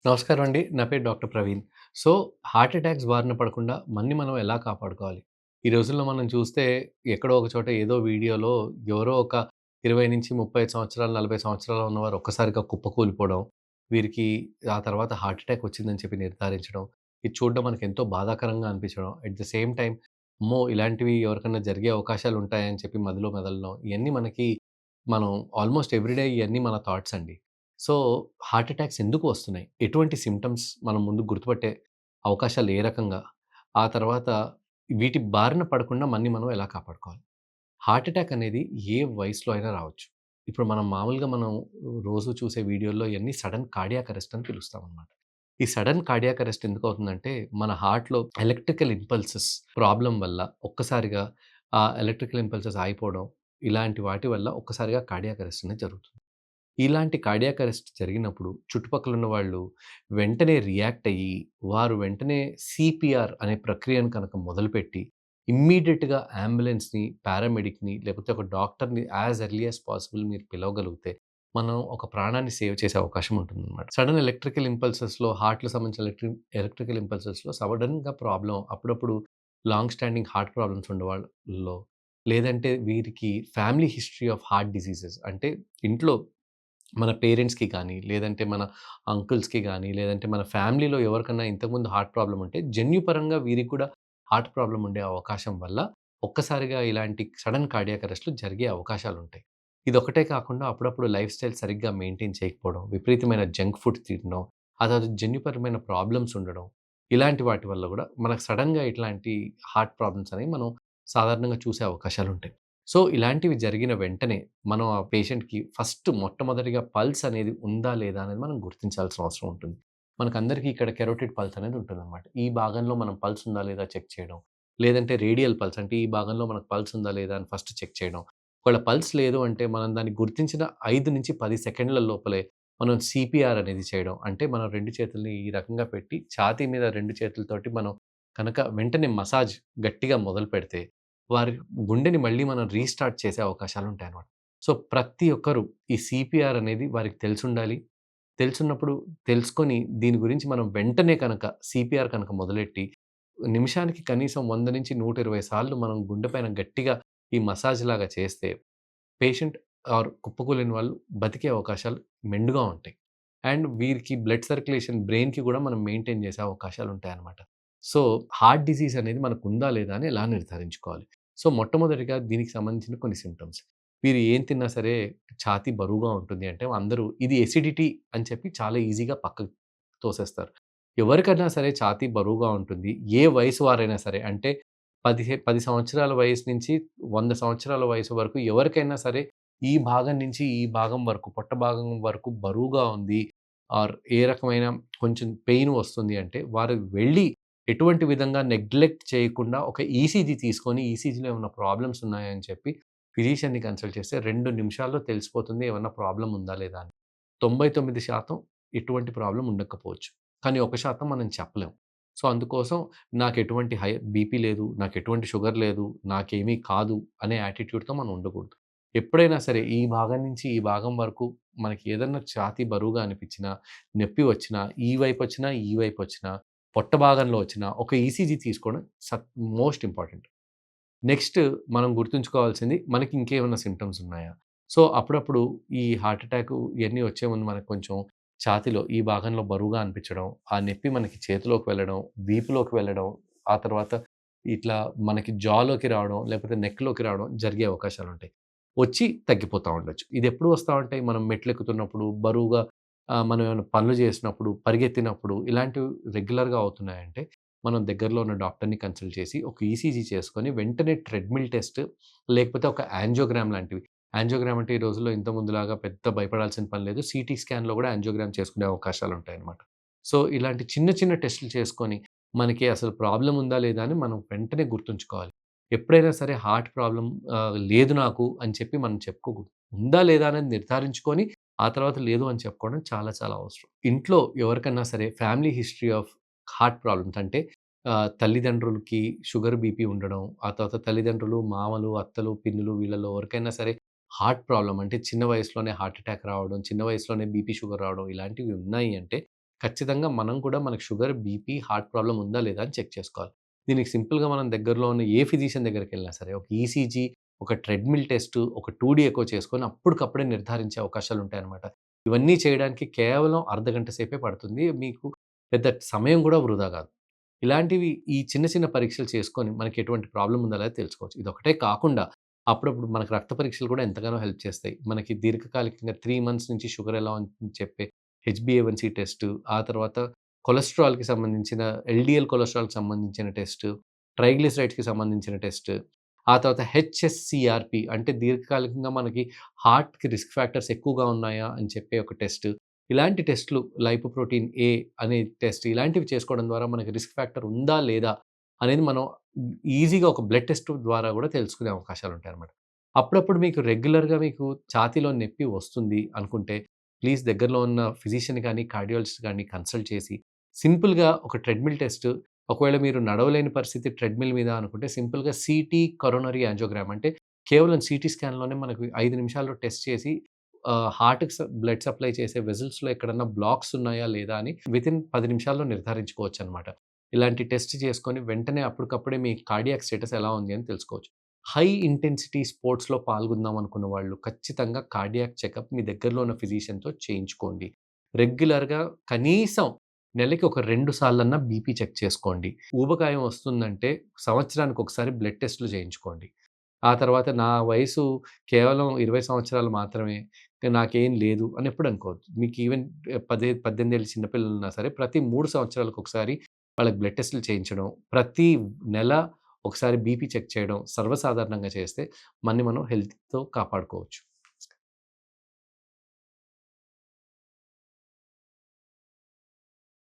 నమస్కారం అండి. నా పేరు doctor Praveen. So, heart attacks బారిన పడకుండా మన్ని మనం ఎలా కాపాడుకోవాలి? ఈ రోజుల్లో మనం చూస్తే ఎక్కడో ఒక చోట ఏదో వీడియోలో ఎవరో ఒక 20-30 సంవత్సరాలు, 40 సంవత్సరాలు ఉన్నవారు ఒక్కసారిగా కుప్పకూలిపోవడం, వీరికి ఆ తర్వాత హార్ట్ అటాక్ వచ్చిందని చెప్పి నిర్ధారించడం, ఇది చూడడం మనకెంతో బాధాకరంగా అనిపించడం. అట్ ద సేమ్ టైమ్ అమ్మో! ఇలాంటివి ఎవరికన్నా జరిగే అవకాశాలు ఉంటాయని చెప్పి మదిలో మెదలడం, ఇయన్నీ మనకి మనం ఆల్మోస్ట్ ఎవ్రీ డే ఇయన్నీ మన థాట్స్ అండి. సో, హార్ట్ అటాక్స్ ఎందుకు వస్తున్నాయి? ఎటువంటి సింప్టమ్స్ మనం ముందు గుర్తుపట్టే అవకాశాలు ఏ రకంగా? ఆ తర్వాత వీటి బారిన పడకుండా మన్ని మనం ఎలా కాపాడుకోవాలి? హార్ట్ అటాక్ అనేది ఏ వయసులో అయినా రావచ్చు. ఇప్పుడు మనం మామూలుగా రోజు చూసే వీడియోల్లో ఇయన్నీ సడెన్ కార్డియాక్ అరెస్ట్ అని పిలుస్తామనమాట. ఈ సడెన్ కార్డియాక్ అరెస్ట్ ఎందుకవుతుందంటే, మన హార్ట్‌లో ఎలక్ట్రికల్ ఇంపల్సెస్ ప్రాబ్లమ్ వల్ల ఒక్కసారిగా ఆ ఎలక్ట్రికల్ ఇంపల్సెస్ ఆగిపోవడం, ఇలాంటి వాటి వల్ల ఒక్కసారిగా కార్డియాక్ అరెస్ట్ అనేది జరుగుతుంది. ఇలాంటి కార్డియాక్ అరెస్ట్ జరిగినప్పుడు చుట్టుపక్కలున్న వాళ్ళు వెంటనే రియాక్ట్ అయ్యి, వారు వెంటనే సీపీఆర్ అనే ప్రక్రియను కనుక మొదలుపెట్టి, ఇమ్మీడియేట్‌గా అంబులెన్స్‌ని, పారామెడిక్‌ని లేకపోతే ఒక డాక్టర్‌ని యాస్ ఎర్లీ యాస్ పాసిబుల్ మీరు పిలవగలిగితే, మనం ఒక ప్రాణాన్ని సేవ్ చేసే అవకాశం ఉంటుందన్నమాట. సడెన్ ఎలక్ట్రికల్ ఇంపల్సెస్‌లో హార్ట్‌లో సంబంధించిన ఎలక్ట్రికల్ ఇంపల్సెస్‌లో సడెన్‌గా ప్రాబ్లమ్ అప్పుడప్పుడు లాంగ్ స్టాండింగ్ హార్ట్ ప్రాబ్లమ్స్ ఉండేవాళ్ళలో, లేదంటే వీరికి family history of heart diseases అంటే ఇంట్లో మన పేరెంట్స్‌కి గానీ, లేదంటే మన అంకుల్స్‌కి గానీ, లేదంటే మన ఫ్యామిలీలో ఎవరికన్నా ఇంతకుముందు హార్ట్ ప్రాబ్లమ్ ఉంటే, జన్యుపరంగా వీరికి కూడా హార్ట్ ప్రాబ్లమ్ ఉండే అవకాశం వల్ల, ఒక్కసారిగా ఇలాంటి సడెన్ కార్డియాక్ అరెస్ట్‌లు జరిగే అవకాశాలుంటాయి. ఇదొక్కటే కాకుండా అప్పుడప్పుడు లైఫ్ స్టైల్ సరిగ్గా మెయింటైన్ చేయకపోవడం, విపరీతమైన జంక్ ఫుడ్ తినడం, ఆ తర్వాత జన్యుపరమైన ప్రాబ్లమ్స్ ఉండడం, ఇలాంటి వాటి వల్ల గూడా మనకు సడెన్‌గా ఇట్లాంటి హార్ట్ ప్రాబ్లమ్స్ అనేవి మనం సాధారణంగా చూసే అవకాశాలుంటాయి. సో, ఇలాంటివి జరిగిన వెంటనే మనం ఆ పేషెంట్‌కి ఫస్ట్ మొట్టమొదటిగా పల్స్ అనేది ఉందా? లేదా? అనేది మనం గుర్తించాల్సిన అవసరం ఉంటుంది. మనకందరికీ ఇక్కడ కెరోటిడ్ పల్స్ అనేది ఉంటుందనమాట. ఈ భాగంలో మనం పల్స్ ఉందా? లేదా? చెక్ చేయడం. లేదంటే రేడియల్ పల్స్ అంటే ఈ భాగంలో మనకు పల్స్ ఉందా? లేదా? అని ఫస్ట్ చెక్ చేయడం. ఒకవేళ పల్స్ లేదు అంటే మనం దాన్ని గుర్తించిన 5-10 సెకండ్ల లోపలే మనం సీపీఆర్ అనేది చేయడం. అంటే మనం 2 చేతుల్ని ఈ రకంగా పెట్టి ఛాతీ మీద 2 చేతులతోటి మనం కనుక వెంటనే మసాజ్ గట్టిగా మొదలుపెడితే వారి గుండెని మళ్ళీ మనం రీస్టార్ట్ చేసే అవకాశాలుంటాయనమాట. సో, ప్రతి ఒక్కరు ఈ సీపీఆర్ అనేది వారికి తెలిసుండాలి. తెలిసున్నప్పుడు తెలుసుకొని దీని గురించి మనం వెంటనే కనుక సీపీఆర్ కనుక మొదలెట్టి, నిమిషానికి కనీసం 100-120 సార్లు మనం గుండె పైన గట్టిగా ఈ మసాజ్ లాగా చేస్తే, పేషెంట్ ఆర్ కుప్పకూలిన వాళ్ళు బతికే అవకాశాలు మెండుగా ఉంటాయి. అండ్ వీరికి బ్లడ్ సర్క్యులేషన్ బ్రెయిన్‌కి గూడా మనం మెయింటైన్ చేసే అవకాశాలుంటాయనమాట. సో, హార్ట్ డిసీజ్ అనేది మనకుందా లేదా అని ఎలా నిర్ధారించుకోవాలి? సో, మొట్టమొదటిగా దీనికి సంబంధించిన కొన్ని సింప్టమ్స్. వీరు ఏం తిన్నా సరే ఛాతీ బరువుగా ఉంటుంది అంటే అందరూ ఇది ఎసిడిటీ అని చెప్పి చాలా ఈజీగా పక్కకు తోసేస్తారు. ఎవరికైనా సరే ఛాతీ బరువుగా ఉంటుంది. ఏ వయసు వారైనా సరే అంటే 10 సంవత్సరాల వయసు నుంచి 100 సంవత్సరాల వయసు వరకు ఎవరికైనా సరే ఈ భాగం నుంచి ఈ భాగం వరకు పొట్ట భాగం వరకు బరువుగా ఉంది. ఆర్ ఏ రకమైన కొంచెం పెయిన్ వస్తుంది అంటే వారు వెళ్లి ఎటువంటి విధంగా నెగ్లెక్ట్ చేయకుండా ఒక ఈసీజీ తీసుకొని ఈసీజీలో ఏమన్నా ప్రాబ్లమ్స్ ఉన్నాయని చెప్పి ఫిజిషియన్‌ని కన్సల్ట్ చేస్తే 2 నిమిషాల్లో తెలిసిపోతుంది ఏమన్నా ప్రాబ్లమ్ ఉందా లేదా అని. 99% ఎటువంటి ప్రాబ్లమ్ ఉండకపోవచ్చు. కానీ 1% మనం చెప్పలేం. సో, అందుకోసం నాకెటువంటి బీపీ లేదు, నాకెటువంటి షుగర్ లేదు, నాకేమీ కాదు అనే యాటిట్యూడ్‌తో మనం ఉండకూడదు. ఎప్పుడైనా సరే ఈ భాగం నుంచి ఈ భాగం వరకు మనకి ఏదన్నా ఛాతీ బరువుగా అనిపించినా, నొప్పి వచ్చినా, ఈ వైపొచ్చినా, ఈ వైపొచ్చినా, పొట్ట భాగంలో వచ్చినా ఒక ఈసీజీ తీసుకోవడం మోస్ట్ ఇంపార్టెంట్. నెక్స్ట్ మనం గుర్తుంచుకోవాల్సింది మనకి ఇంకేమన్నా సింప్టమ్స్ ఉన్నాయా? సో, అప్పుడప్పుడు ఈ హార్ట్ అటాకు ఇయన్నీ వచ్చే ముందు మనకు కొంచెం ఛాతీలో ఈ భాగంలో బరువుగా అనిపించడం, ఆ నొప్పి మనకి చేతిలోకి వెళ్ళడం, వీపులోకి వెళ్ళడం, ఆ తర్వాత ఇట్లా మనకి జాలోకి రావడం, లేకపోతే నెక్‌లోకి రావడం జరిగే అవకాశాలుంటాయి. వచ్చి తగ్గిపోతా ఉండొచ్చు. ఇదెప్పుడు వస్తా ఉంటాయి? మనం మెట్లెక్కుతున్నప్పుడు, బరువుగా మనం ఏమైనా పనులు చేసినప్పుడు, పరిగెత్తినప్పుడు ఇలాంటివి రెగ్యులర్‌గా అవుతున్నాయంటే మనం దగ్గరలో ఉన్న డాక్టర్‌ని కన్సల్ట్ చేసి, ఒక ఈసీజీ చేసుకొని, వెంటనే ట్రెడ్‌మిల్ టెస్ట్ లేకపోతే ఒక యాంజియోగ్రామ్ లాంటివి. యాంజియోగ్రామ్ అంటే ఈ రోజుల్లో ఇంతకుముందులాగా పెద్ద భయపడాల్సిన పని లేదు. సీటీ స్కాన్‌లో గూడా యాంజియోగ్రామ్ చేసుకునే అవకాశాలుంటాయన్నమాట. సో, ఇలాంటి చిన్న చిన్న టెస్టులు చేసుకొని, మనకి అసలు ప్రాబ్లమ్ ఉందా లేదా అని మనం వెంటనే గుర్తుంచుకోవాలి. ఎప్పుడైనా సరే హార్ట్ ప్రాబ్లమ్ లేదు నాకు అని చెప్పి మనం చెప్పుకోకూడదు. ఉందా లేదా అనేది నిర్ధారించుకొని, ఆ తర్వాత లేదు అని చెప్పుకోవడం చాలా చాలా అవసరం. ఇంట్లో ఎవరికన్నా సరే family history of heart problems అంటే తల్లిదండ్రులకి షుగర్, బీపీ ఉండడం, ఆ తర్వాత తల్లిదండ్రులు, మామలు, అత్తలు, పిన్నులు వీళ్ళలో ఎవరికైనా సరే హార్ట్ ప్రాబ్లమ్ అంటే చిన్న వయసులోనే హార్ట్ అటాక్ రావడం, చిన్న వయసులోనే బీపీ, షుగర్ రావడం ఇలాంటివి ఉన్నాయి అంటే ఖచ్చితంగా మనం కూడా మనకు షుగర్, బీపీ, హార్ట్ ప్రాబ్లమ్ ఉందా లేదా అని చెక్ చేసుకోవాలి. దీనికి సింపుల్‌గా మనం దగ్గరలో ఉన్న ఏ ఫిజిషియన్ దగ్గరికెళ్ళినా సరే ఒక ఈసీజీ, ఒక ట్రెడ్‌మిల్ టెస్టు, ఒక 2డీ ఎకో చేసుకొని అప్పటికప్పుడే నిర్ధారించే అవకాశాలుంటాయన్నమాట. ఇవన్నీ చేయడానికి కేవలం అర్ధగంట సేపే పడుతుంది. మీకు పెద్ద సమయం గూడా వృధా గాదు. ఇలాంటివి ఈ చిన్న చిన్న పరీక్షలు చేసుకొని మనకి ఎటువంటి ప్రాబ్లమ్ ఉందా లేదా తెలుసుకోవచ్చు. ఇదొకటే కాకుండా అప్పుడప్పుడు మనకు రక్త పరీక్షలు కూడా ఎంతగానో హెల్ప్ చేస్తాయి. మనకి దీర్ఘకాలికంగా 3 మంత్స్ నుంచి షుగర్ ఎలా ఉందని చెప్పే హెచ్‌బీఏవన్సీ టెస్టు, ఆ తర్వాత కొలెస్ట్రాల్‌కి సంబంధించిన ఎల్‌డీఎల్ కొలెస్ట్రాల్‌కి సంబంధించిన టెస్టు, ట్రైగ్లిసరైడ్స్‌కి సంబంధించిన టెస్టు, ఆ తర్వాత హెచ్ఎస్‌సీఆర్‌పీ అంటే దీర్ఘకాలికంగా మనకి హార్ట్‌కి రిస్క్ ఫ్యాక్టర్స్ ఎక్కువగా ఉన్నాయా అని చెప్పే ఒక టెస్టు. ఇలాంటి టెస్ట్‌లు లైపోప్రోటీన్ ఏ అనే టెస్ట్ ఇలాంటివి చేసుకోవడం ద్వారా మనకి రిస్క్ ఫ్యాక్టర్ ఉందా? లేదా? అనేది మనం ఈజీగా ఒక బ్లడ్ టెస్ట్ ద్వారా గూడా తెలుసుకునే అవకాశాలుంటాయన్నమాట. అప్పుడప్పుడు మీకు రెగ్యులర్‌గా మీకు ఛాతీలో నొప్పి వస్తుంది అనుకుంటే, ప్లీజ్ దగ్గరలో ఉన్న ఫిజిషియన్ గాని, కార్డియాలజిస్ట్ గాని కన్సల్ట్ చేసి సింపుల్‌గా ఒక ట్రెడ్‌మిల్ టెస్ట్ ఒకవేళ మీరు నడవలేని పరిస్థితి ట్రెడ్‌మిల్ మీద అనుకుంటే సింపుల్‌గా సీటీ కరోనరీ యాంజియోగ్రామ్ అంటే కేవలం సీటీ స్కాన్‌లోనే మనకు 5 నిమిషాల్లో టెస్ట్ చేసి హార్ట్‌కి బ్లడ్ సప్లై చేసే వెసల్స్‌లో ఎక్కడన్నా బ్లాక్స్ ఉన్నాయా లేదా అని వితిన్ 10 నిమిషాల్లో నిర్ధారించుకోవచ్చనమాట. ఇలాంటి టెస్ట్ చేసుకొని వెంటనే అప్పటికప్పుడే మీ కార్డియాక్ స్టేటస్ ఎలా ఉంది అని తెలుసుకోవచ్చు. హై ఇంటెన్సిటీ స్పోర్ట్స్‌లో పాల్గొందాం అనుకున్న వాళ్ళు ఖచ్చితంగా కార్డియాక్ చెకప్ మీ దగ్గరలో ఉన్న ఫిజిషియన్‌తో చేయించుకోండి. రెగ్యులర్‌గా కనీసం నెలకి ఒక 2 సార్లన్నా బీపీ చెక్ చేసుకోండి. ఊబకాయం వస్తుందంటే సంవత్సరానికి ఒకసారి బ్లడ్ టెస్ట్‌లు చేయించుకోండి. ఆ తర్వాత నా వయసు కేవలం 20 సంవత్సరాలు మాత్రమే. నాకేం లేదు అని ఎప్పుడు అనుకోవద్దు. మీకు ఈవెన్ 18 ఏళ్ల చిన్న పిల్లలున్నా సరే ప్రతి 3 సంవత్సరాలకొకసారి వాళ్ళకి బ్లడ్ టెస్ట్‌లు చేయించడం, ప్రతి నెల ఒకసారి బీపీ చెక్ చేయడం సర్వసాధారణంగా చేస్తే మనం హెల్త్‌తో కాపాడుకోవచ్చు.